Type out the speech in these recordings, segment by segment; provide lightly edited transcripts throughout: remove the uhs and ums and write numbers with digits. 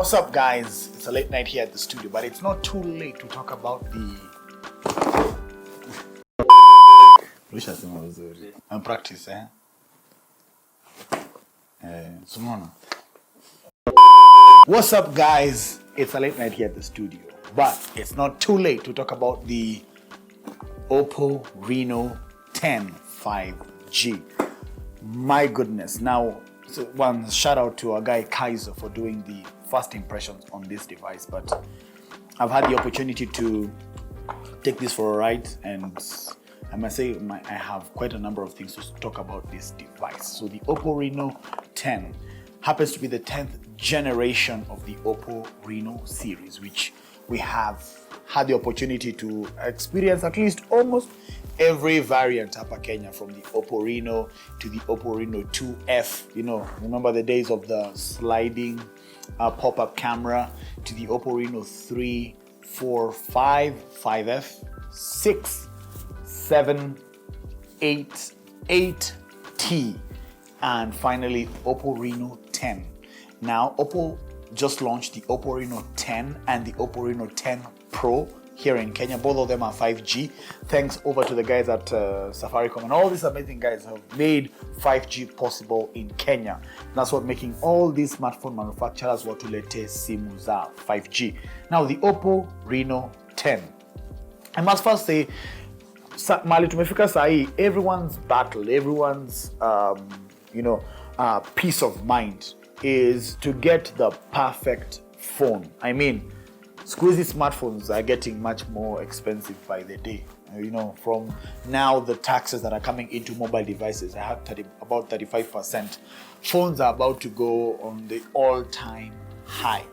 What's up, guys? It's a late night here at the studio, but it's not too late to talk about the... I'm practice, What's up, guys? It's a late night here at the studio, but it's not too late to talk about the Oppo Reno 10 5G. My goodness. Now, so one shout out to our guy Kaiser for doing the first impressions on this device, but I've had the opportunity to take this for a ride, and I must say I have quite a number of things to talk about this device. So the Oppo Reno 10 happens to be the 10th generation of the Oppo Reno series, which we have had the opportunity to experience at least almost every variant up in Kenya, from the Oppo Reno to the Oppo Reno 2F. You know, remember the days of the sliding pop-up camera, to the Oppo Reno 3, 4, 5, 5F, 6, 7, 8, 8T, and finally Oppo Reno 10. Now, Oppo just launched the Oppo Reno 10 and the Oppo Reno 10 Pro here in Kenya. Both of them are 5G. Thanks over to the guys at Safaricom, and all these amazing guys have made 5G possible in Kenya. That's what making all these smartphone manufacturers watulete simu za 5G. Now, the Oppo Reno 10. I must first say, mali tumefika sahi, everyone's battle, everyone's peace of mind is to get the perfect phone. I mean, squeezy smartphones are getting much more expensive by the day. You know, from now the taxes that are coming into mobile devices, I have about 35%. Phones are about to go on the all-time high.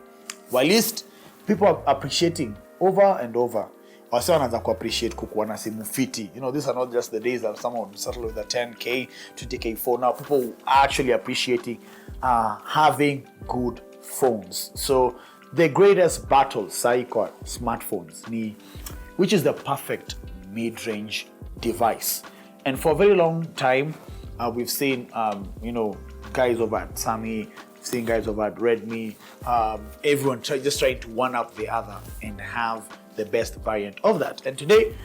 While least people are appreciating over and over. Wasi wanaanza kuappreciate kukuwa na simu fiti. You know, these are not just the days that someone would settle with a 10K, 20K phone. Now people are actually appreciating having good phones. So the greatest battle saiko smartphones ni, which is the perfect mid-range device. And for a very long time, we've seen guys over at Sami, seen guys over at Redmi, everyone just trying to one up the other and have the best variant of that. And today,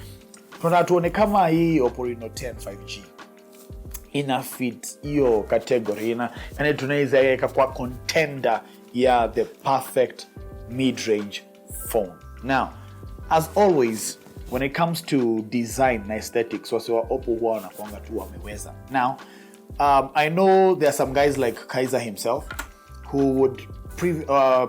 tunatuone kama hii Oppo Reno 10 5G ina fit hiyo category, yani tunaweza yeka kwa contender ya the perfect mid-range phone. Now, as always, when it comes to design and aesthetics, wasi wa Oppo huwa wanakuanga tu wameweza. Now, I know there are some guys like Kaiser himself who would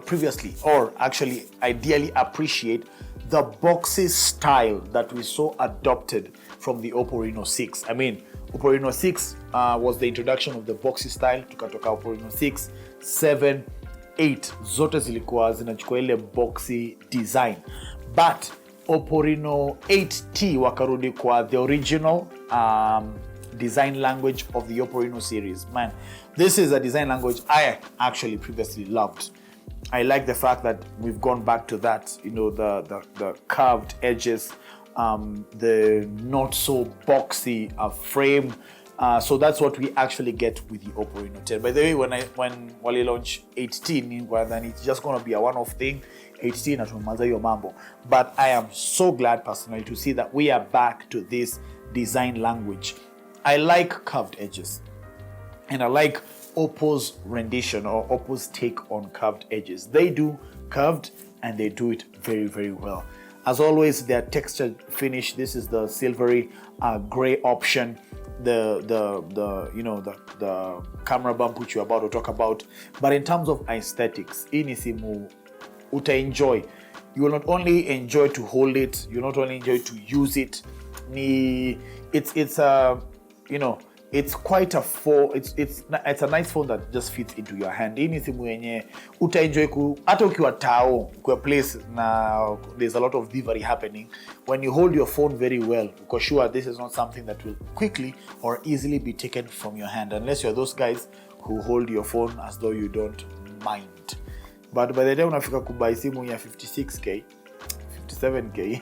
previously, or actually ideally, appreciate the boxy style that we saw adopted from the Oppo Reno 6. I mean, Oppo Reno 6 was the introduction of the boxy style. Tukatoka Oppo Reno 6, 7, 8. Zote zilikuwa zinachukua ile boxy design. But Oppo Reno 8T wakarudi kwa the original design language of the Oppo Reno series. Man, this is a design language I actually previously loved. I like the fact that we've gone back to that, you know, the curved edges, the not so boxy frame. So that's what we actually get with the Oppo Reno 10. By the way, when Wally launch 8T, then it's just going to be a one-off thing. 8T na tumaza hiyo mambo. But I am so glad personally to see that we are back to this design language. I like curved edges, and I like Oppo's rendition or Oppo's take on curved edges. They do curved and they do it very, very well. As always, their textured finish. This is the silvery gray option. The camera bump which you're about to talk about. But in terms of aesthetics, ini simu uta enjoy. You will not only enjoy to hold it, you not only enjoy to use it. It's quite a phone. It's a nice phone that just fits into your hand. Ini simu yenye uta enjoy hata ukiwa tao kwa place na there's a lot of thievery happening. When you hold your phone very well, because sure this is not something that will quickly or easily be taken from your hand, unless you're those guys who hold your phone as though you don't mind. But by the time unafika kubai simu ya 56K, 57K,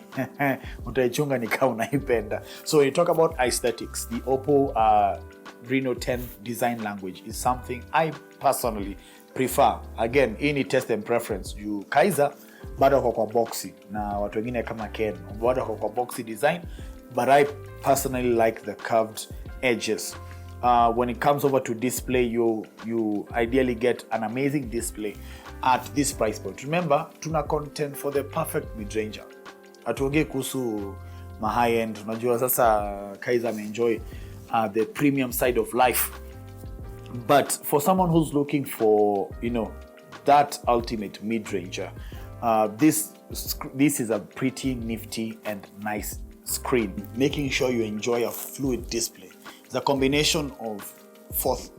utaichunga ni kama unaipenda. So when you talk about aesthetics, the Oppo Reno 10 design language is something I personally prefer, again, hii ni test and preference, juu Kaiser bado kwa boxy na watu wengine kama Ken bado kwa boxy design, but I personally like the curved edges. When it comes over to display, you ideally get an amazing display at this price point. Remember, tuna content for the perfect mid-ranger. Atuongee kuhusu ma high end. Unajua sasa Kaiser enjoy the premium side of life. But for someone who's looking for, that ultimate mid-ranger, this is a pretty nifty and nice screen, making sure you enjoy a fluid display. It's a combination of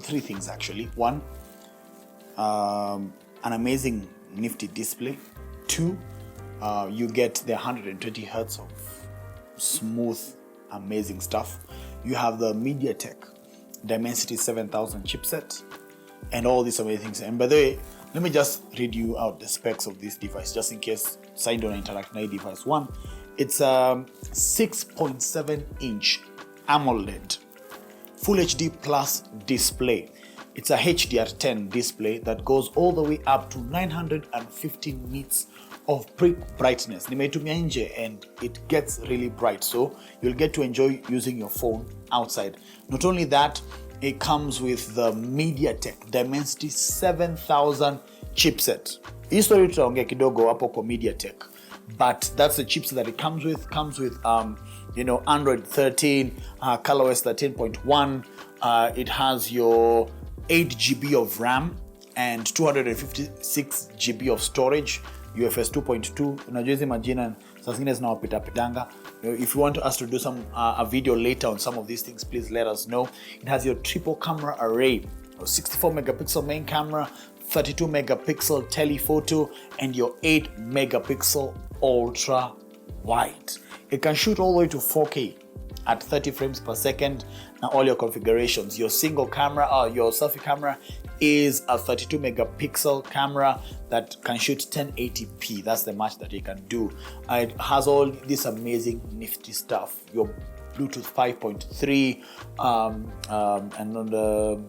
three things actually. One, an amazing nifty display. Two, you get the 120 hertz of smooth, amazing stuff. You have the MediaTek Dimensity 7000 chipset and all these amazing things. And by the way, let me just read you out the specs of this device, just in case signed on interact na device. One, it's a 6.7 inch AMOLED Full HD Plus display. It's a HDR10 display that goes all the way up to 950 nits of peak brightness. Nimeitumia nje and it gets really bright, so you'll get to enjoy using your phone outside. Not only that, it comes with the MediaTek Dimensity 7000 chipset. Hii story tutaongea kidogo hapo kwa MediaTek, but that's the chipset that it comes with. Android 13, ColorOS 13.1. It has your 8 GB of RAM and 256 GB of storage, UFS 2.2. Unajua hizi majina saa zingine zinawapita pitanga. If you want us to do a video later on some of these things, please let us know. It has your triple camera array, 64 megapixel main camera, 32 megapixel telephoto, and your 8 megapixel ultra wide. It can shoot all the way to 4K at 30 frames per second. Now all your configurations, your single camera or your selfie camera is a 32 megapixel camera that can shoot 1080p. That's the much that you can do. It has all this amazing nifty stuff. Your Bluetooth 5.3 and on the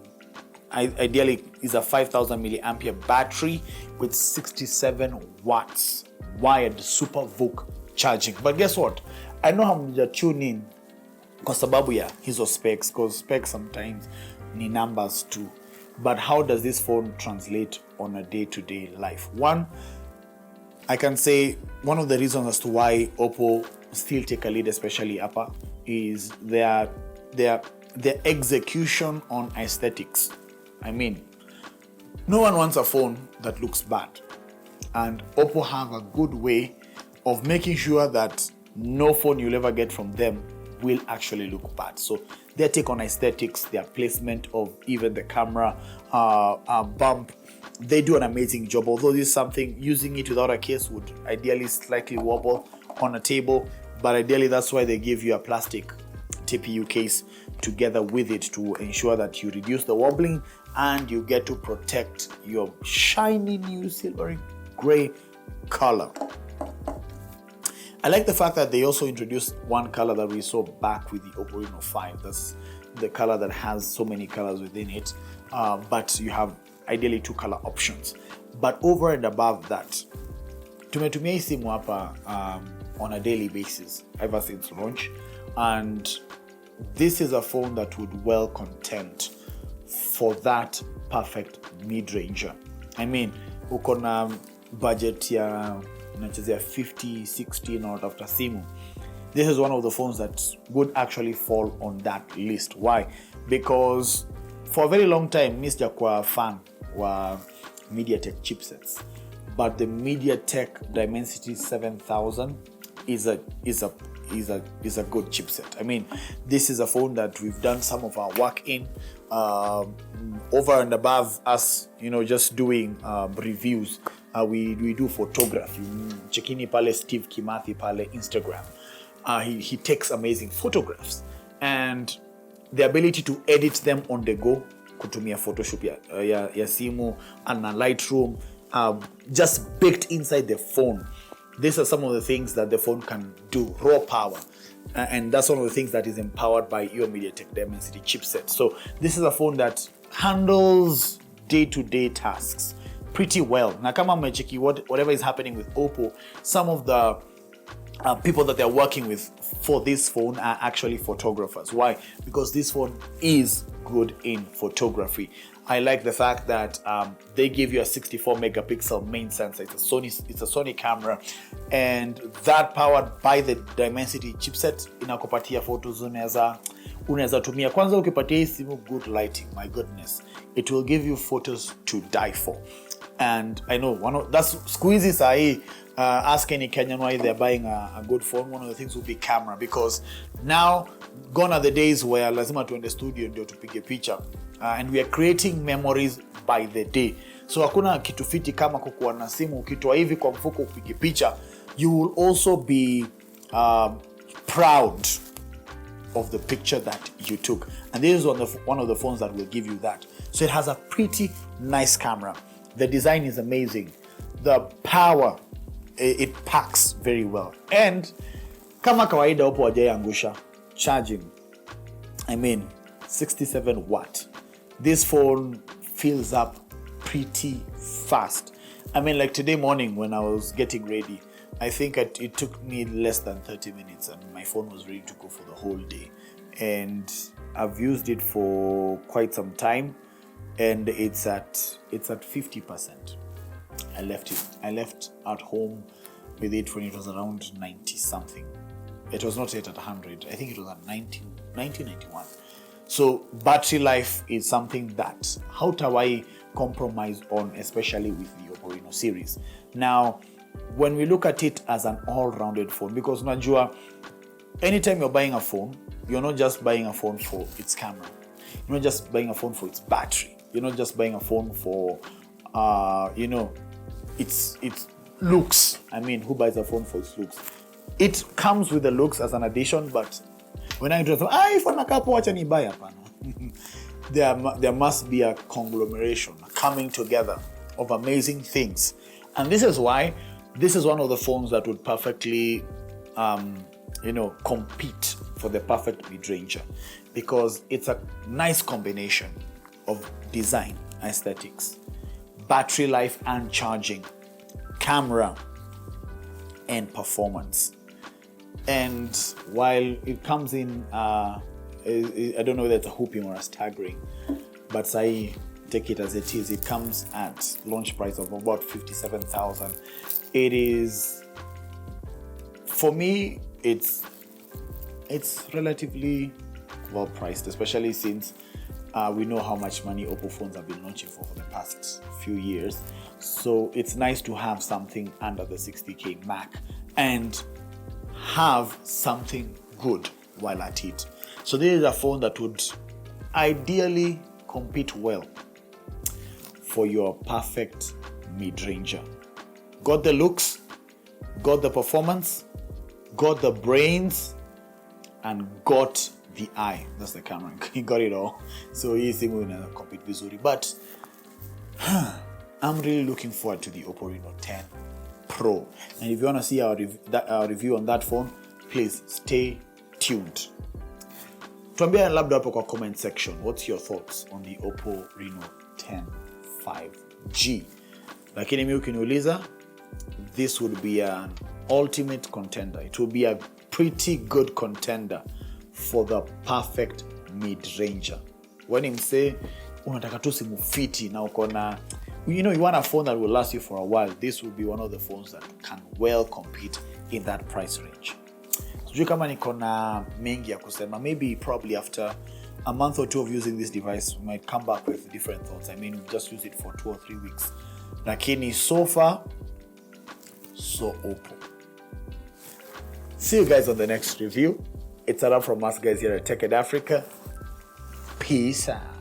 ideally is a 5000 milliampere battery with 67 watts wired super VOOC charging. But guess what? I know hamja tune in kwa sababu ya hizo specs, because specs sometimes ni numbers too. But how does this phone translate on a day-to-day life? One, I can say one of the reasons as to why Oppo still take a lead, especially Appa, is their execution on aesthetics. I mean, no one wants a phone that looks bad, and Oppo have a good way of making sure that no phone you'll ever get from them will actually look bad. So their take on aesthetics, their placement of even the camera bump, they do an amazing job. Although this is something, using it without a case would ideally slightly wobble on a table, but ideally that's why they give you a plastic TPU case together with it to ensure that you reduce the wobbling and you get to protect your shiny new silvery gray color. I like the fact that they also introduced one color that we saw back with the Oppo Reno 5. That's the color that has so many colors within it, but you have ideally 2 color options. But over and above that, tumetumia hii simu hapa on a daily basis ever since launch, and this is a phone that would well contend for that perfect mid-ranger. I mean, uko na budget ya unachezea 50, 60 not after simu. This is one of the phones that would actually fall on that list. Why? Because for a very long time, mimi sijakuwa fan wa MediaTek chipsets, but the MediaTek Dimensity 7000 is a good chipset. I mean, this is a phone that we've done some of our work in, over and above us, just doing reviews. We do photography. Chekini pale Steve Kimathi pale Instagram. He takes amazing photographs, and the ability to edit them on the go, kutumia Photoshop ya simu and a Lightroom, just baked inside the phone. These are some of the things that the phone can do, raw power. And that's one of the things that is empowered by your MediaTek Dimensity chipset. So this is a phone that handles day-to-day tasks pretty well. Na kama mmecheki whatever is happening with Oppo, some of the people that they're working with for this phone are actually photographers. Why? Because this phone is good in photography. I like the fact that they give you a 64 megapixel main sensor. It's a Sony camera, and that powered by the Dimensity chipset inakupatia photos unaweza tumia. Kwanza ukipatia hii simu good lighting, my goodness, it will give you photos to die for. And I know that's squeezy sahi. Ask any Kenyan why they're buying a good phone. One of the things will be camera, because now gone are the days where lazima tuende studio ndio tupige picha, and we are creating memories by the day. So hakuna kitu fiti kama kukuwa na simu ukitoa hivi kwa mfuko upige picha. You will also be proud of the picture that you took, and this is one of the phones that will give you that. So it has a pretty nice camera. The design is amazing. The power, it packs very well. And kama kawaida Oppo hajaangusha charging. I mean, 67 watt. This phone fills up pretty fast. I mean, like today morning when I was getting ready, I think it took me less than 30 minutes and my phone was ready to go for the whole day. And I've used it for quite some time, and it's at 50%. I left at home with it when it was around 90 something. It was not yet at 100. I think it was at 90, 91. So battery life is something that how do I compromise on, especially with the Oppo Reno series. Now, when we look at it as an all-rounded phone, because unajua, anytime you're buying a phone, you're not just buying a phone for its camera. You're not just buying a phone for its battery. You're not just buying a phone for, its looks. I mean, who buys a phone for its looks? It comes with the looks as an addition, but when I do iPhone akapo wacha ni buy hapana. There must be a conglomeration, a coming together of amazing things. And this is why this is one of the phones that would perfectly compete for the perfect Midranger, because it's a nice combination of design, aesthetics, battery life and charging, camera, and performance. And while it comes in, I don't know whether it's a whooping or a staggering, but I take it as it is. It comes at launch price of about 57,000. It is, for me, it's relatively well priced, especially since we know how much money Oppo phones have been launching for the past few years. So it's nice to have something under the 60K mark and have something good while at it. So this is a phone that would ideally compete well for your perfect mid-ranger. Got the looks, got the performance, got the brains, and got the eye. That's the camera. He got it all. So he's going to compete vizuri. But I'm really looking forward to the Oppo Reno 10 Pro. And if you want to see our review on that phone, please stay tuned. Tuambia labda hapo kwa comment section, what's your thoughts on the Oppo Reno 10 5G? Lakini mimi ukiniuliza, this would be an ultimate contender. It will be a pretty good contender for the perfect mid-ranger. When him say, unataka tu simu fiti na uko na, you want a phone that will last you for a while, this will be one of the phones that can well compete in that price range. Sijui kama niko na mengi ya kusema. Maybe probably after a month or two of using this device, we might come back with different thoughts. I mean, we've just used it for 2 or 3 weeks. Lakini so far, so Oppo. See you guys on the next review. It's a wrap from us guys here at Tech Ed Africa. Peace out.